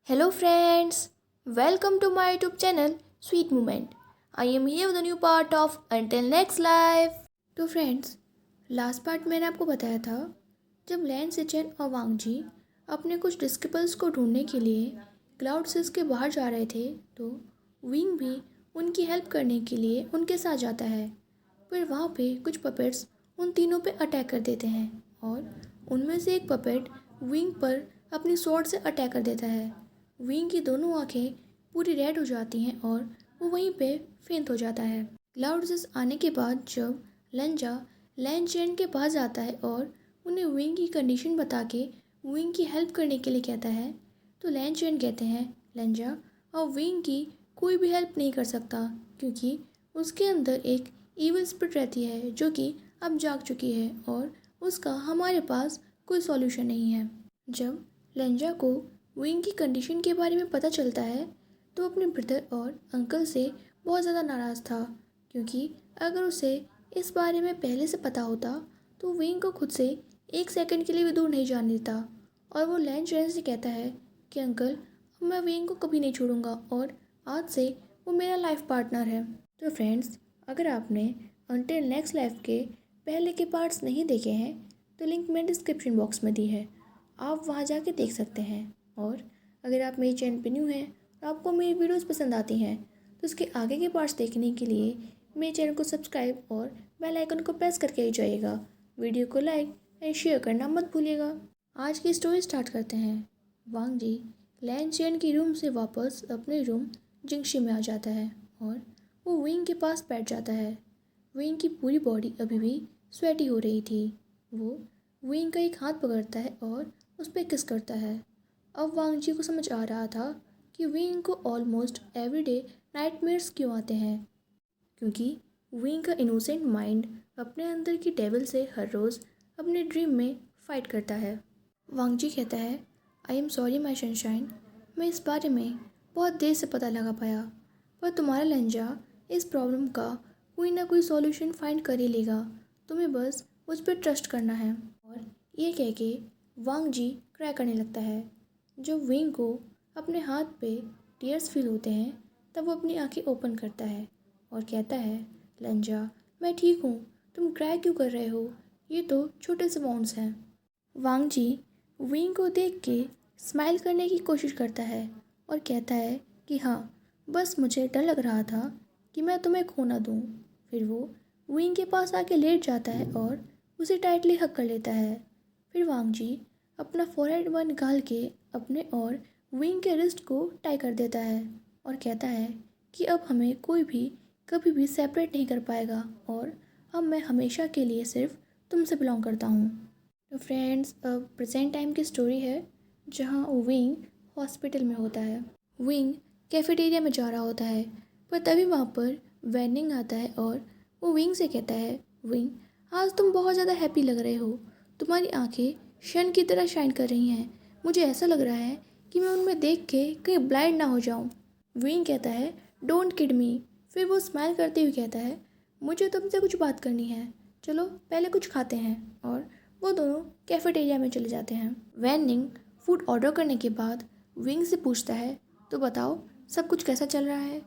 Hello friends, welcome to my YouTube channel Sweet Moment. I am here with a new part of Until Next Life. तो friends, last part मैंने आपको बताया था जब लैन सिचन और वांग जी अपने कुछ डिस्किपल्स को ढूंढने के लिए क्लाउड सिस के बाहर जा रहे थे तो विंग भी उनकी हेल्प करने के लिए उनके साथ जाता है। फिर वहाँ पे कुछ पपेट्स उन तीनों पे अटैक कर देते हैं और उनमें से एक पपेट विंग पर अपनी स्वॉर्ड से अटैक कर देता है। विंग की दोनों आंखें पूरी रेड हो जाती हैं और वो वहीं पे फेंट हो जाता है। क्लाउड्स आने के बाद जब लंजा लैन चैन के पास आता है और उन्हें विंग की कंडीशन बता के विंग की हेल्प करने के लिए कहता है तो लैन चैन कहते हैं लंजा और विंग की कोई भी हेल्प नहीं कर सकता क्योंकि उसके अंदर एक ईविल स्पिरिट रहती है जो कि अब जाग चुकी है और उसका हमारे पास कोई सॉल्यूशन नहीं है। जब लंजा को विंग की कंडीशन के बारे में पता चलता है तो अपने ब्रदर और अंकल से बहुत ज़्यादा नाराज़ था क्योंकि अगर उसे इस बारे में पहले से पता होता तो विंग को खुद से एक सेकंड के लिए भी दूर नहीं जाने देता और वो लैन चैन से कहता है कि अंकल अब मैं विंग को कभी नहीं छोड़ूंगा और आज से वो मेरा लाइफ पार्टनर है। तो फ्रेंड्स, अगर आपने अंटिल नेक्स्ट लाइफ के पहले के पार्ट्स नहीं देखे हैं तो लिंक मैं डिस्क्रिप्शन बॉक्स में दी है, आप वहाँ जाके देख सकते हैं। और अगर आप मेरे चैनल पे न्यू हैं और आपको मेरी वीडियोस पसंद आती हैं तो उसके आगे के पार्ट्स देखने के लिए मेरे चैनल को सब्सक्राइब और बेल आइकन को प्रेस करके ही जाइएगा। वीडियो को लाइक एंड शेयर करना मत भूलिएगा। आज की स्टोरी स्टार्ट करते हैं। वांग जी लैन चैन की रूम से वापस अपने रूम जिंगशी में आ जाता है और वो विंग के पास बैठ जाता है। विंग की पूरी बॉडी अभी भी स्वेटी हो रही थी। वो विंग का एक हाथ पकड़ता है और उस पर किस करता है। अब वांग जी को समझ आ रहा था कि विंग को ऑलमोस्ट एवरीडे नाइटमेयर्स क्यों आते हैं, क्योंकि विंग का इनोसेंट माइंड अपने अंदर की डेविल से हर रोज़ अपने ड्रीम में फाइट करता है। वांग जी कहता है I am sorry my sunshine, मैं इस बारे में बहुत देर से पता लगा पाया पर तुम्हारा लंजा इस प्रॉब्लम का कोई ना कोई सॉल्यूशन फाइंड कर ही लेगा, तुम्हें बस मुझ पर ट्रस्ट करना है। और ये कह के वांग जी क्राई करने लगता है। जब विंग को अपने हाथ पे टीयर्स फील होते हैं तब वो अपनी आंखें ओपन करता है और कहता है लंजा मैं ठीक हूँ, तुम क्राई क्यों कर रहे हो, ये तो छोटे से बाउंड्स हैं। वांग जी विंग को देख के स्माइल करने की कोशिश करता है और कहता है कि हाँ, बस मुझे डर लग रहा था कि मैं तुम्हें खो ना दूँ। फिर वो विंग के पास आके लेट जाता है और उसे टाइटली हक कर लेता है। फिर वांग जी अपना फोरहेड वन निकाल के अपने और विंग के रिस्ट को टाई कर देता है और कहता है कि अब हमें कोई भी कभी भी सेपरेट नहीं कर पाएगा और अब मैं हमेशा के लिए सिर्फ तुमसे बिलोंग करता हूँ। तो फ्रेंड्स, अब प्रेजेंट टाइम की स्टोरी है जहाँ विंग हॉस्पिटल में होता है। विंग कैफेटेरिया में जा रहा होता है पर तभी वहाँ पर वैनिंग आता है और वो विंग से कहता है विंग, आज तुम बहुत ज़्यादा हैप्पी लग रहे हो, तुम्हारी आंखें शन की तरह शाइन कर रही हैं, मुझे ऐसा लग रहा है कि मैं उनमें देख के कहीं ब्लाइंड ना हो जाऊं। विंग कहता है डोंट किड मी। फिर वो स्माइल करते हुए कहता है मुझे तुमसे कुछ बात करनी है, चलो पहले कुछ खाते हैं। और वो दोनों कैफेटेरिया में चले जाते हैं। वैनिंग फूड ऑर्डर करने के बाद विंग से पूछता है तो बताओ सब कुछ कैसा चल रहा है।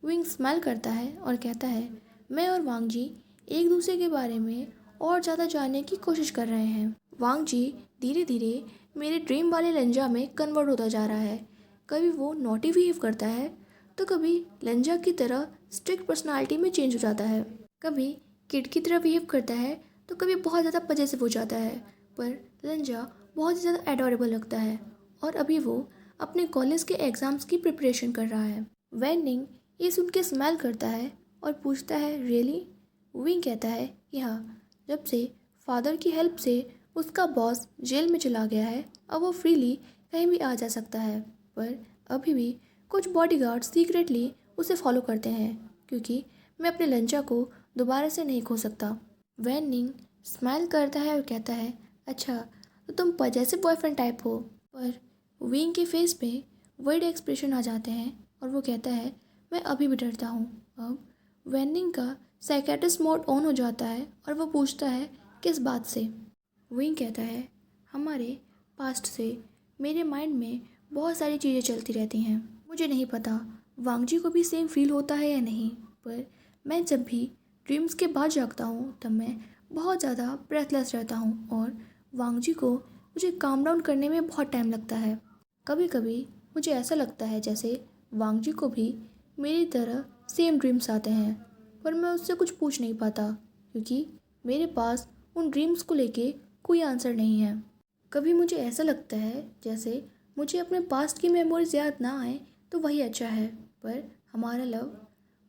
विंग स्माइल करता है और कहता है मैं और वांग जी एक दूसरे के बारे में और ज़्यादा जानने की कोशिश कर रहे हैं। वांग जी धीरे धीरे मेरे ड्रीम वाले लंजा में कन्वर्ट होता जा रहा है। कभी वो नॉटी बिहेव करता है तो कभी लंजा की तरह स्ट्रिक्ट पर्सनालिटी में चेंज हो जाता है। कभी किड की तरह बिहेव करता है तो कभी बहुत ज़्यादा पजेसिव हो जाता है। पर लंजा बहुत ज़्यादा एडोरेबल लगता है और अभी वो अपने कॉलेज के एग्ज़ाम्स की प्रिपरेशन कर रहा है। वैनिंग ये सुन के स्माइल करता है और पूछता है रियली। विंग कहता है कि हाँ, जब से फादर की हेल्प से उसका बॉस जेल में चला गया है अब वो फ्रीली कहीं भी आ जा सकता है, पर अभी भी कुछ बॉडीगार्ड सीक्रेटली उसे फॉलो करते हैं क्योंकि मैं अपने लंचा को दोबारा से नहीं खो सकता। वैनिंग स्माइल करता है और कहता है अच्छा, तो तुम पजेसिव बॉयफ्रेंड टाइप हो। पर विंग के फेस पे वर्ड एक्सप्रेशन आ जाते हैं और वो कहता है मैं अभी भी डरता हूँ। अब वैनिंग का साइकेट्रिस्ट मोड ऑन हो जाता है और वो पूछता है किस बात से। विंग कहता है हमारे पास्ट से मेरे माइंड में बहुत सारी चीज़ें चलती रहती हैं। मुझे नहीं पता वांग जी को भी सेम फील होता है या नहीं, पर मैं जब भी ड्रीम्स के बाद जागता हूँ तब मैं बहुत ज़्यादा ब्रेथलेस रहता हूँ और वांग जी को मुझे काम डाउन करने में बहुत टाइम लगता है। कभी कभी मुझे ऐसा लगता है जैसे वांग जी को भी मेरी तरह सेम ड्रीम्स आते हैं, पर मैं उससे कुछ पूछ नहीं पाता क्योंकि मेरे पास उन ड्रीम्स को लेके कोई आंसर नहीं है। कभी मुझे ऐसा लगता है जैसे मुझे अपने पास्ट की मेमोरीज याद ना आए तो वही अच्छा है, पर हमारा लव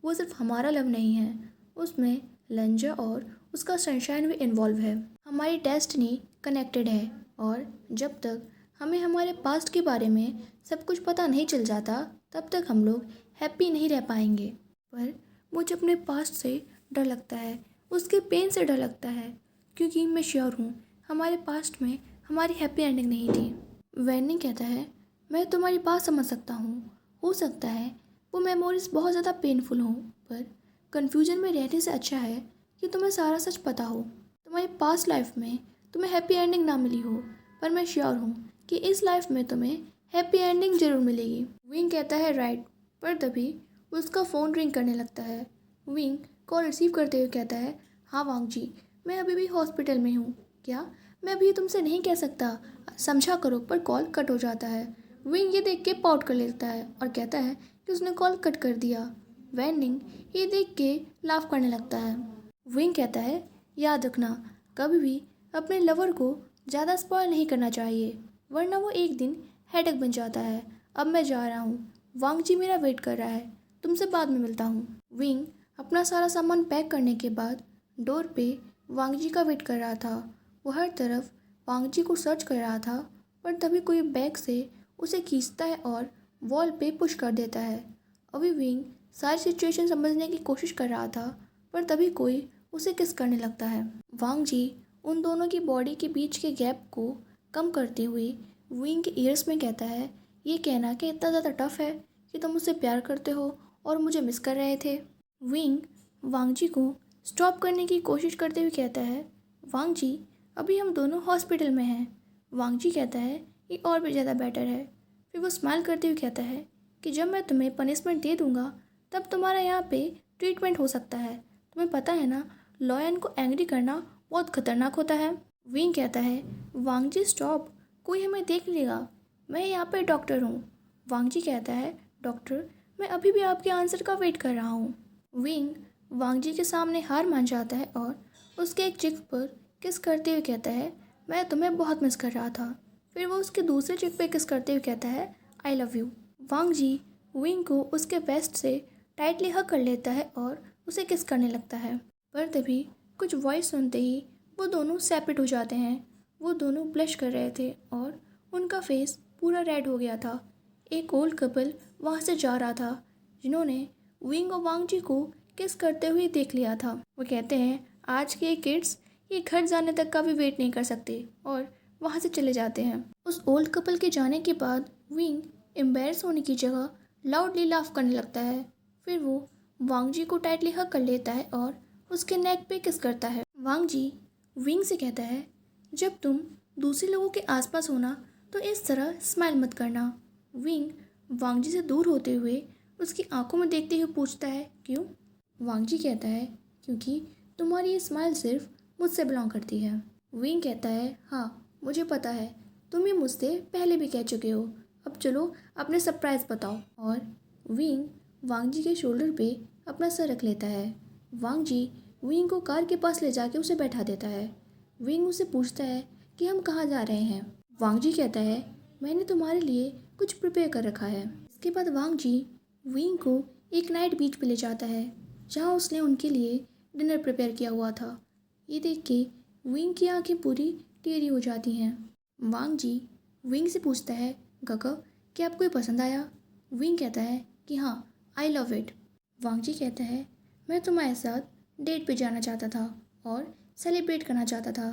वो सिर्फ हमारा लव नहीं है, उसमें लंजा और उसका सनशाइन भी इन्वॉल्व है। हमारी डेस्टिनी कनेक्टेड है और जब तक हमें हमारे पास्ट के बारे में सब कुछ पता नहीं चल जाता तब तक हम लोग हैप्पी नहीं रह पाएंगे। पर मुझे अपने पास्ट से डर लगता है, उसके पेन से डर लगता है, क्योंकि मैं श्योर हूँ हमारे पास्ट में हमारी हैप्पी एंडिंग नहीं थी। वैनिंग कहता है मैं तुम्हारी बात समझ सकता हूँ, हो सकता है वो मेमोरीज बहुत ज़्यादा पेनफुल हों, पर कन्फ्यूजन में रहने से अच्छा है कि तुम्हें सारा सच पता हो। तुम्हारी पास्ट लाइफ में तुम्हें हैप्पी एंडिंग ना मिली हो, पर मैं श्योर हूँ कि इस लाइफ में तुम्हें हैप्पी एंडिंग जरूर मिलेगी। विंग कहता है राइट, पर तभी उसका फ़ोन रिंग करने लगता है। विंग कॉल रिसीव करते हुए कहता है हाँ वांग जी, मैं अभी भी हॉस्पिटल में हूँ। क्या मैं अभी तुमसे नहीं कह सकता, समझा करो, पर कॉल कट हो जाता है। विंग ये देख के पॉट कर लेता है और कहता है कि उसने कॉल कट कर दिया। वैनिंग ये देख के लाफ करने लगता है। विंग कहता है याद रखना, कभी भी अपने लवर को ज़्यादा स्पॉइल नहीं करना चाहिए, वरना वो एक दिन हेडेक बन जाता है। अब मैं जा रहा हूँ, वांग जी मेरा वेट कर रहा है, तुमसे बाद में मिलता हूँ। विंग अपना सारा सामान पैक करने के बाद डोर पे वांग जी का वेट कर रहा था। वो हर तरफ वांग जी को सर्च कर रहा था, पर तभी कोई बैग से उसे खींचता है और वॉल पे पुश कर देता है। अभी विंग सारी सिचुएशन समझने की कोशिश कर रहा था, पर तभी कोई उसे किस करने लगता है। वांग जी उन दोनों की बॉडी के बीच के गैप को कम करते हुए विंग के ईयर्स में कहता है ये कहना कि इतना ज़्यादा टफ है कि तुम मुझसे प्यार करते हो और मुझे मिस कर रहे थे। विंग वांग जी को स्टॉप करने की कोशिश करते हुए कहता है वांग जी अभी हम दोनों हॉस्पिटल में हैं। वांग जी कहता है ये और भी ज़्यादा बेटर है। फिर वो स्माइल करते हुए कहता है कि जब मैं तुम्हें पनिशमेंट दे दूंगा तब तुम्हारा यहाँ पे ट्रीटमेंट हो सकता है। तुम्हें पता है ना, लॉयन को एंग्री करना बहुत खतरनाक होता है। विंग कहता है वांग जी स्टॉप, कोई हमें देख लेगा, मैं यहाँ पे डॉक्टर हूँ। वांग जी कहता है डॉक्टर, मैं अभी भी आपके आंसर का वेट कर रहा हूँ। विंग वांग जी के सामने हार मान जाता है और उसके एक चिक पर किस करते हुए कहता है मैं तुम्हें बहुत मिस कर रहा था। फिर वो उसके दूसरे चिक पे किस करते हुए कहता है I love you. Wang ji Wing को उसके वेस्ट से टाइटली हग कर लेता है और उसे किस करने लगता है, पर तभी कुछ वॉइस सुनते ही वो दोनों सेपरेट हो जाते हैं। वो दोनों ब्लश कर रहे थे और उनका फेस पूरा रेड हो गया था। एक ओल्ड कपल वहाँ से जा रहा था जिन्होंने विंग और वांग जी को किस करते हुए देख लिया था। वो कहते हैं आज के किड्स ये घर जाने तक का भी वेट नहीं कर सकते और वहाँ से चले जाते हैं। उस ओल्ड कपल के जाने के बाद विंग एम्बेरस होने की जगह लाउडली लाफ करने लगता है। फिर वो वांग जी को टाइटली हग कर लेता है और उसके नेक पे किस करता है। वांग जी विंग से कहता है जब तुम दूसरे लोगों के आसपास होना तो इस तरह स्माइल मत करना। विंग वांग जी से दूर होते हुए उसकी आंखों में देखते हुए पूछता है क्यों। वांग जी कहता है क्योंकि तुम्हारी ये स्माइल सिर्फ मुझसे बिलोंग करती है। विंग कहता है हाँ मुझे पता है, तुम ये मुझसे पहले भी कह चुके हो, अब चलो अपने सरप्राइज बताओ। और विंग वांग जी के शोल्डर पे अपना सर रख लेता है। वांग जी विंग को कार के पास ले जाके उसे बैठा देता है। विंग उसे पूछता है कि हम कहाँ जा रहे हैं। वांग जी कहता है मैंने तुम्हारे लिए कुछ प्रिपेयर कर रखा है। इसके बाद वांग जी विंग को एक नाइट बीच पे ले जाता है जहाँ उसने उनके लिए डिनर प्रिपेयर किया हुआ था। ये देख के विंग की आंखें पूरी टेढ़ी हो जाती हैं। वांग जी विंग से पूछता है काका क्या आपको ये पसंद आया। विंग कहता है कि हाँ आई लव इट। वांग जी कहता है मैं तुम्हारे साथ डेट पे जाना चाहता था और सेलिब्रेट करना चाहता था।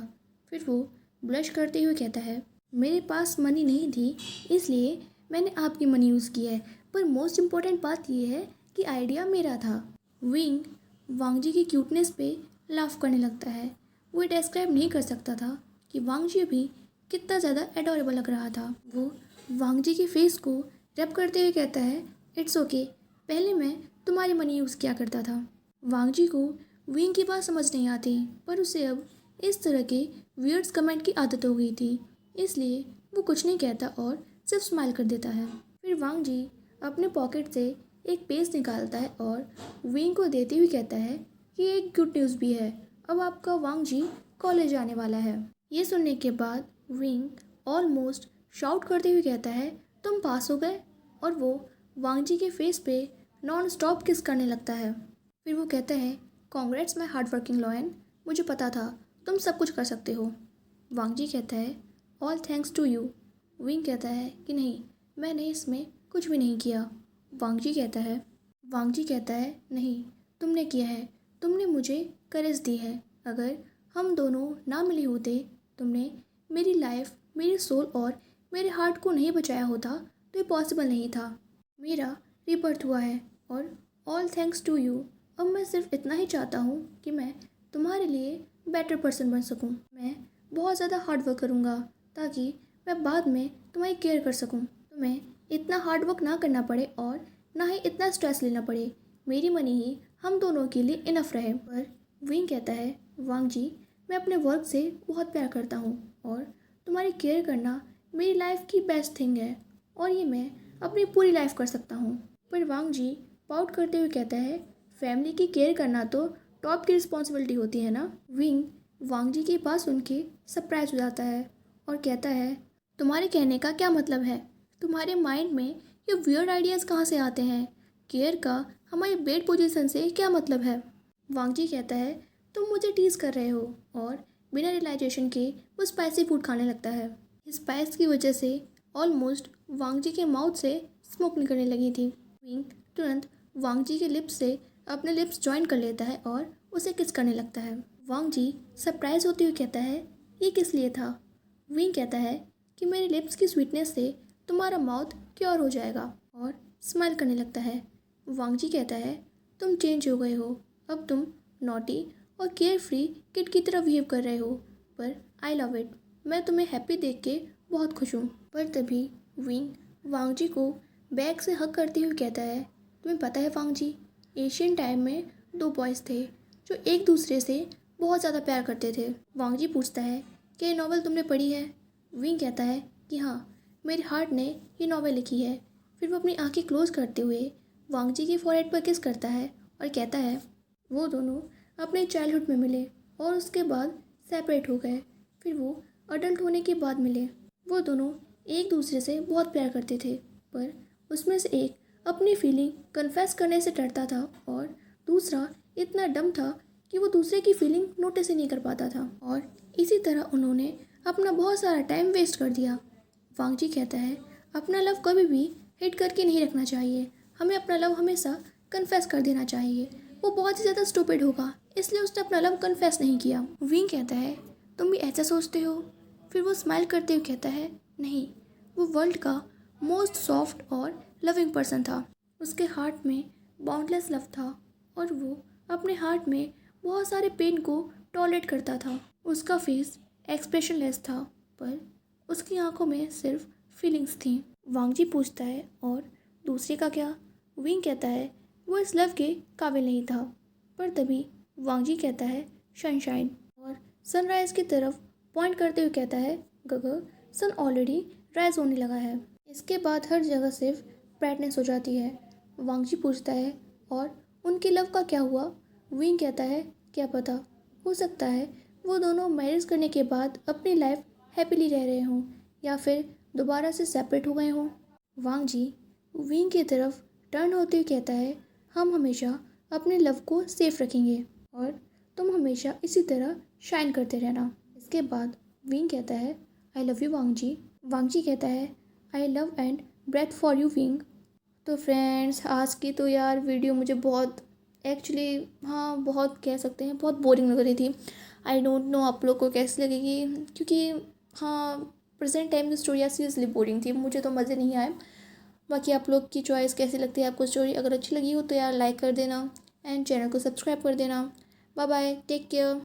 फिर वो ब्लश करते हुए कहता है मेरे पास मनी नहीं थी इसलिए मैंने आपकी मनी यूज़ की है, पर मोस्ट इम्पॉर्टेंट बात यह है कि आइडिया मेरा था। विंग वांग जी की क्यूटनेस पे लाफ करने लगता है। वो डिस्क्राइब नहीं कर सकता था कि वांग जी अभी कितना ज़्यादा एडोरेबल लग रहा था। वो वांग जी के फेस को रब करते हुए कहता है, इट्स ओके, पहले मैं तुम्हारी मनी यूज़ किया करता था। वांग जी को विंग की बात समझ नहीं आती, पर उसे अब इस तरह के वियर्ड्स कमेंट की आदत हो गई थी, इसलिए वो कुछ नहीं कहता और सिर्फ स्माइल कर देता है। फिर वांग जी अपने पॉकेट से एक पेज निकालता है और विंग को देते हुए कहता है कि एक गुड न्यूज़ भी है, अब आपका वांग जी कॉलेज आने वाला है। ये सुनने के बाद विंग ऑलमोस्ट शाउट करते हुए कहता है, तुम पास हो गए, और वो वांग जी के फेस पे नॉन स्टॉप किस करने लगता है। फिर वो कहता है, congrats my hard working lion, मुझे पता था तुम सब कुछ कर सकते हो। वांग जी कहता है, all thanks to you. Wing कहता है कि नहीं, मैंने इसमें कुछ भी नहीं किया। वांग जी कहता है नहीं, तुमने किया है, तुमने मुझे करेज दी है। अगर हम दोनों ना मिले होते, तुमने मेरी लाइफ, मेरी सोल और मेरे हार्ट को नहीं बचाया होता तो ये पॉसिबल नहीं था। मेरा रीबर्थ हुआ है और ऑल थैंक्स टू यू। अब मैं सिर्फ इतना ही चाहता हूँ कि मैं तुम्हारे लिए बेटर पर्सन बन सकूँ। मैं बहुत ज़्यादा हार्ड वर्क करूँगा ताकि मैं बाद में तुम्हारी केयर कर सकूँ। तुम्हें इतना हार्ड वर्क ना करना पड़े और ना ही इतना स्ट्रेस लेना पड़े। मेरी मनी ही हम दोनों के लिए इनफ रहे। पर विंग कहता है, वांग जी, मैं अपने वर्क से बहुत प्यार करता हूँ और तुम्हारी केयर करना मेरी लाइफ की बेस्ट थिंग है और ये मैं अपनी पूरी लाइफ कर सकता हूँ। पर वांग जी पाउट करते हुए कहता है, फैमिली की केयर करना तो टॉप की रिस्पॉन्सिबिलिटी होती है ना। विंग वांग जी की बात सुन के सरप्राइज हो जाता है और कहता है, तुम्हारे कहने का क्या मतलब है? तुम्हारे माइंड में ये वियर्ड आइडियाज़ कहाँ से आते हैं? केयर का हमारी बेड पोजीशन से क्या मतलब है? वांग जी कहता है, तुम मुझे टीज कर रहे हो, और बिना रियलाइजेशन के वो स्पाइसी फूड खाने लगता है। स्पाइस की वजह से ऑलमोस्ट वांग जी के माउथ से स्मोक निकलने लगी थी। विंग तुरंत वांग जी के लिप्स से अपने लिप्स ज्वाइन कर लेता है और उसे किस करने लगता है। वांग जी सरप्राइज होते हुए कहता है, ये किस लिए था? विंग कहता है कि मेरे लिप्स की स्वीटनेस से तुम्हारा माउथ क्योर हो जाएगा, और स्माइल करने लगता है। वांग जी कहता है, तुम चेंज हो गए हो, अब तुम नॉटी और केयर फ्री किड की तरह बिहेव कर रहे हो, पर आई लव इट। मैं तुम्हें हैप्पी देख के बहुत खुश हूँ। पर तभी विंग वांग जी को बैग से हक करते हुए कहता है, तुम्हें पता है वांग जी, एशियन टाइम में दो बॉयज़ थे जो एक दूसरे से बहुत ज़्यादा प्यार करते थे। वांग जी पूछता है कि ये नॉवल तुमने पढ़ी है? विंग कहता है कि हाँ, मेरे हार्ट ने ये नॉवल लिखी है। फिर वो अपनी आंखें क्लोज करते हुए वांग जी की फॉरहेड पर किस करता है और कहता है, वो दोनों अपने चाइल्डहुड में मिले और उसके बाद सेपरेट हो गए। फिर वो अडल्ट होने के बाद मिले। वो दोनों एक दूसरे से बहुत प्यार करते थे, पर उसमें से एक अपनी फीलिंग कन्फेस करने से डरता था और दूसरा इतना डम था कि वो दूसरे की फीलिंग नोटिस ही नहीं कर पाता था, और इसी तरह उन्होंने अपना बहुत सारा टाइम वेस्ट कर दिया। वांग जी कहता है, अपना लव कभी भी हिट करके नहीं रखना चाहिए, हमें अपना लव हमेशा कन्फेस कर देना चाहिए। वो बहुत ही ज़्यादा स्टूपिड होगा, इसलिए उसने अपना लव कन्फेस नहीं किया। विंग कहता है, तुम भी ऐसा सोचते हो? फिर वो स्माइल करते हुए कहता है, नहीं, वो वर्ल्ड का मोस्ट सॉफ्ट और लविंग पर्सन था। उसके हार्ट में बाउंडलेस लव था और वो अपने हार्ट में बहुत सारे पेन को टॉलरेट करता था। उसका फेस एक्सप्रेशनलेस था, पर उसकी आंखों में सिर्फ फीलिंग्स थी। वांग जी पूछता है, और दूसरे का क्या? विंग कहता है, वो इस लव के काबिल नहीं था। पर तभी वांग जी कहता है, सनशाइन, और सनराइज की तरफ पॉइंट करते हुए कहता है, गगर, सन ऑलरेडी राइज होने लगा है। इसके बाद हर जगह सिर्फ ब्राइटनेस हो जाती है। वांग जी पूछता है, और उनके लव का क्या हुआ? विंग कहता है, क्या पता, हो सकता है वो दोनों मैरिज करने के बाद अपनी लाइफ हैप्पीली रह रहे हों या फिर दोबारा से सेपरेट हो गए हों। वांग जी विंग की तरफ टर्न होते हुए कहता है, हम हमेशा अपने लव को सेफ रखेंगे और तुम हमेशा इसी तरह शाइन करते रहना। इसके बाद विंग कहता है, आई लव यू वांग जी। वांग जी कहता है, I love and breath for you Wing. तो फ्रेंड्स, आज की तो यार वीडियो मुझे बहुत एक्चुअली, हाँ, बहुत कह सकते हैं बहुत बोरिंग लग रही थी। आई डोंट नो आप लोग को कैसी लगेगी, क्योंकि हाँ, प्रेजेंट टाइम की स्टोरी सीरियसली बोरिंग थी, मुझे तो मज़े नहीं आए। बाकी आप लोग की चॉइस कैसी लगती है आपको स्टोरी? अगर अच्छी लगी हो तो यार लाइक कर देना एंड चैनल को सब्सक्राइब कर देना। Bye bye, take care.